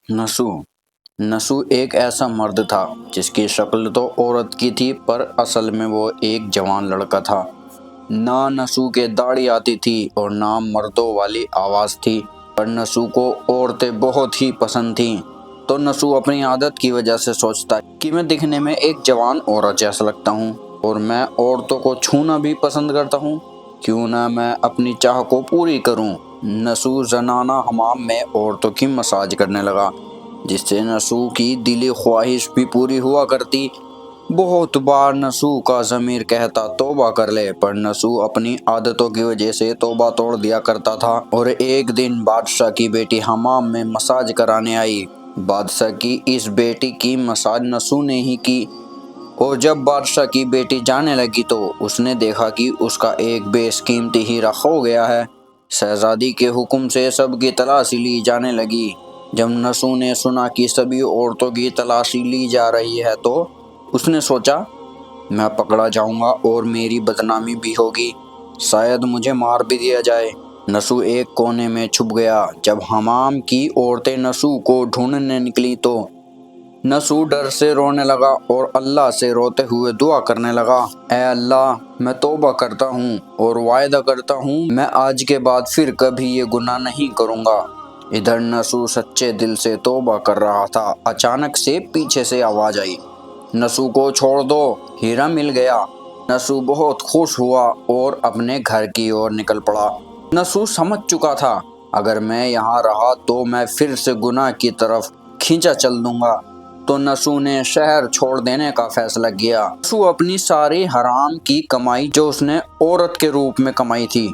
نسو نسو ایک ایسا مرد تھا جس کی شکل تو عورت کی تھی، پر اصل میں وہ ایک جوان لڑکا تھا۔ نہ نسو کے داڑھی آتی تھی اور نہ مردوں والی آواز تھی، پر نسو کو عورتیں بہت ہی پسند تھیں۔ تو نسو اپنی عادت کی وجہ سے سوچتا کہ میں دکھنے میں ایک جوان عورت جیسا لگتا ہوں اور میں عورتوں کو چھونا بھی پسند کرتا ہوں، کیوں نہ میں اپنی چاہ کو پوری کروں۔ نسو زنانہ حمام میں عورتوں کی مساج کرنے لگا، جس سے نسو کی دلی خواہش بھی پوری ہوا کرتی۔ بہت بار نسو کا ضمیر کہتا توبہ کر لے، پر نسو اپنی عادتوں کی وجہ سے توبہ توڑ دیا کرتا تھا۔ اور ایک دن بادشاہ کی بیٹی حمام میں مساج کرانے آئی۔ بادشاہ کی اس بیٹی کی مساج نسو نے ہی کی، اور جب بادشاہ کی بیٹی جانے لگی تو اس نے دیکھا کہ اس کا ایک بیش قیمتی ہیرا کھو گیا ہے۔ شہزادی کے حکم سے سب کی تلاشی لی جانے لگی۔ جب نسو نے سنا کہ سبھی عورتوں کی تلاشی لی جا رہی ہے تو اس نے سوچا، میں پکڑا جاؤں گا اور میری بدنامی بھی ہوگی، شاید مجھے مار بھی دیا جائے۔ نسو ایک کونے میں چھپ گیا۔ جب حمام کی عورتیں نسو کو ڈھونڈنے نکلی تو نسو ڈر سے رونے لگا اور اللہ سے روتے ہوئے دعا کرنے لگا، اے اللہ، میں توبہ کرتا ہوں اور وعدہ کرتا ہوں میں آج کے بعد پھر کبھی یہ گناہ نہیں کروں گا۔ ادھر نسو سچے دل سے توبہ کر رہا تھا، اچانک سے پیچھے سے آواز آئی، نسو کو چھوڑ دو، ہیرا مل گیا۔ نسو بہت خوش ہوا اور اپنے گھر کی اور نکل پڑا۔ نسو سمجھ چکا تھا، اگر میں یہاں رہا تو میں پھر سے گناہ کی طرف کھینچا چل دوں گا، تو نسو نے شہر چھوڑ دینے کا فیصلہ کیا۔ نسو اپنی ساری حرام کی کمائی جو اس نے عورت کے روپ میں کمائی تھی،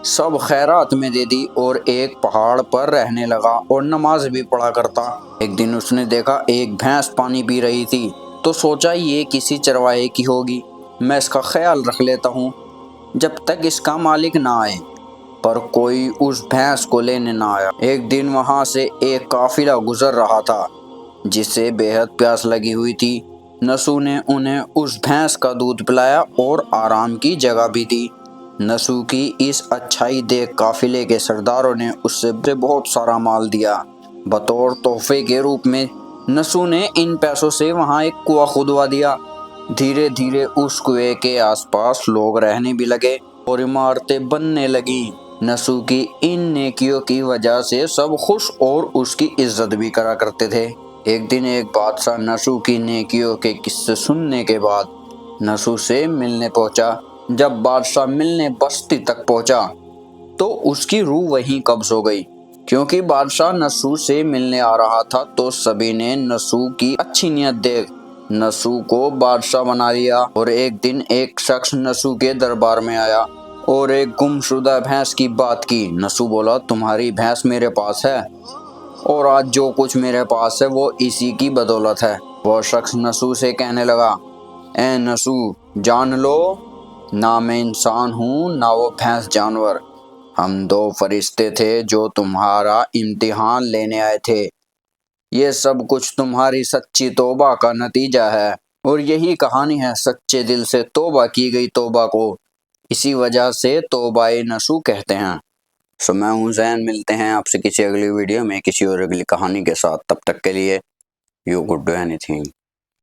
سب خیرات میں دے دی اور ایک پہاڑ پر رہنے لگا اور نماز بھی پڑھا کرتا۔ ایک دن اس نے دیکھا ایک بھینس پانی پی رہی تھی، تو سوچا یہ کسی چرواہے کی ہوگی، میں اس کا خیال رکھ لیتا ہوں جب تک اس کا مالک نہ آئے۔ پر کوئی اس بھینس کو لینے نہ آیا۔ ایک دن وہاں سے ایک قافلہ گزر رہا تھا جسے بے حد پیاس لگی ہوئی تھی۔ نسو نے انہیں اس بھینس کا دودھ پلایا اور آرام کی جگہ بھی دی۔ نسو کی اس اچھائی دیکھ قافلے کے سرداروں نے اس سے بہت سارا مال دیا۔ بطور تحفے کے روپ میں نسو نے ان پیسوں سے وہاں ایک کنواں کھودوا دیا۔ دھیرے دھیرے اس کنویں کے آس پاس لوگ رہنے بھی لگے اور عمارتیں بننے لگیں۔ نسو کی ان نیکیوں کی وجہ سے سب خوش اور اس کی عزت بھی کرا کرتے تھے۔ ایک دن ایک بادشاہ نسو کی نیکیوں کے قصے سننے کے بعد نسو سے ملنے پہنچا۔ جب بادشاہ ملنے بستی تک پہنچا تو اس کی روح وہیں قبض ہو گئی۔ کیونکہ بادشاہ نسو سے ملنے آ رہا تھا تو سبھی نے نسو کی اچھی نیت دیکھ نسو کو بادشاہ بنا لیا۔ اور ایک دن ایک شخص نسو کے دربار میں آیا اور ایک گم شدہ بھینس کی بات کی۔ نسو بولا، تمہاری بھینس میرے پاس ہے اور آج جو کچھ میرے پاس ہے وہ اسی کی بدولت ہے۔ وہ شخص نسو سے کہنے لگا، اے نسو، جان لو، نہ میں انسان ہوں نہ وہ بھینس جانور، ہم دو فرشتے تھے جو تمہارا امتحان لینے آئے تھے۔ یہ سب کچھ تمہاری سچی توبہ کا نتیجہ ہے، اور یہی کہانی ہے سچے دل سے توبہ کی گئی توبہ کو، اسی وجہ سے توبہ نسو کہتے ہیں۔ میں ہوں زین، ملتے ہیں آپ سے کسی اگلی ویڈیو میں کسی اور اگلی کہانی کے ساتھ۔ تب تک کے لیے you could do any thing.